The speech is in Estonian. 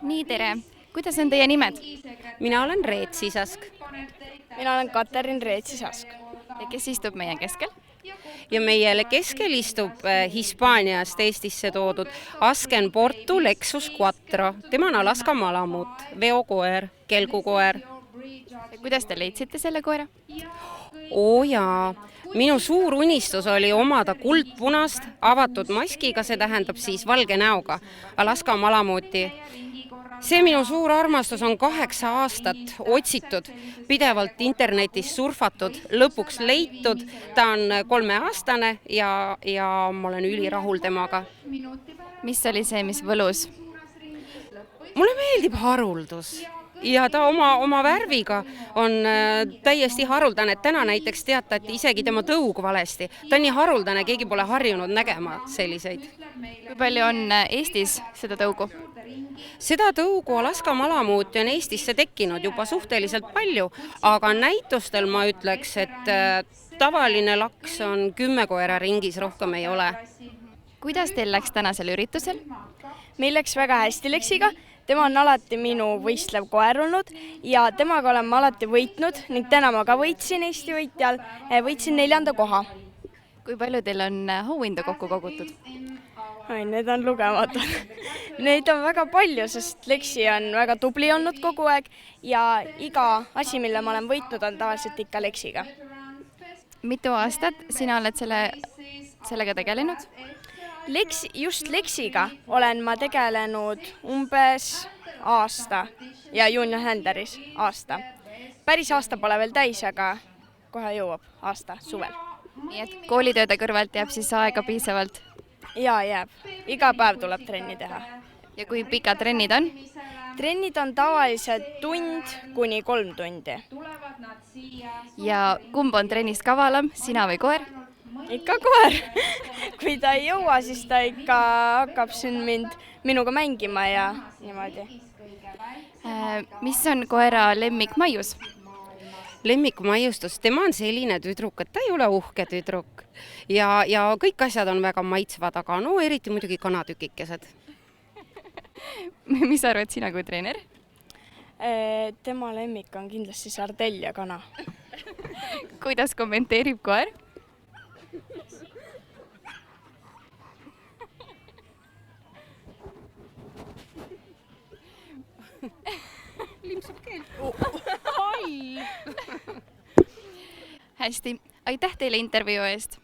nii, tere! Kuidas on teie nimed? Mina olen Reet Sisask. Mina olen Katariin Reet-Sisask. Ja kes istub meie keskel? Ja meie keskel istub Hispaaniast Eestisse toodud Asken Portu Lexus Quattro. Tema on Alaska malamut, veokoer, kelgukoer. Ja kuidas te leidsite selle koera? Oo jaa, minu suur unistus oli omada kuldpunast avatud maskiga, see tähendab siis valge näoga, Alaska malamuti. See minu suur armastus on 8 aastat otsitud, pidevalt internetis surfatud, lõpuks leitud. Ta on 3-aastane ja ma olen ülirahul temaga. Mis oli see, mis võlus? Mulle meeldib haruldus ja ta oma värviga on täiesti haruldane, et täna näiteks teatati isegi tema tõug valesti. Ta on nii haruldane, keegi pole harjunud nägema selliseid. Kui palju on Eestis seda tõugu? Seda tõugu Alaska malamuuti on Eestisse tekkinud juba suhteliselt palju, aga näitustel ma ütleks, et tavaline laks on 10 koera ringis, rohkem ei ole. Kuidas teil läks tänasel üritusel? Meil läks väga hästi Leksiga. Tema on alati minu võistlev koer olnud ja temaga olen ma alati võitnud ning täna ma ka võitsin Eesti võitjal, võitsin 4. koha. Kui palju teil on auhindu kokku kogutud? Need on lugematud. Neid on väga palju, sest Leksi on väga tubli olnud kogu aeg ja iga asi, mille ma olen võitnud, on tavaliselt ikka Leksiga. Mitu aastat sina oled sellega tegelenud? Just Leksiga olen ma tegelenud umbes aasta ja Junior Händeris aasta. Päris aasta pole veel täis, aga kohe jõuab aasta suvel. Nii et koolitööde kõrvalt jääb siis aega piisavalt? Jaa, jääb. Iga päev tuleb trenni teha. Ja kui pikad trennid on? Trennid on tavaliselt 1 kuni 3 tundi. Ja kumb on trennist kavalam, sina või koer? Ikka koer. Kui ta ei jõua, siis ta ikka hakkab siin minuga mängima ja niimoodi. Mis on koera lemmikmaius? Lemmikmaiustus, tema on selline tüdruk, et ta ei ole uhke tüdruk ja kõik asjad on väga maitsvad, aga no eriti muidugi kanatükikesed. Mis arvad sina kui treener? Tema lemmik on kindlasti sardell ja kana. Kuidas kommenteerib koer? Limpsub keel. Hästi, aitäh teile intervjuu eest!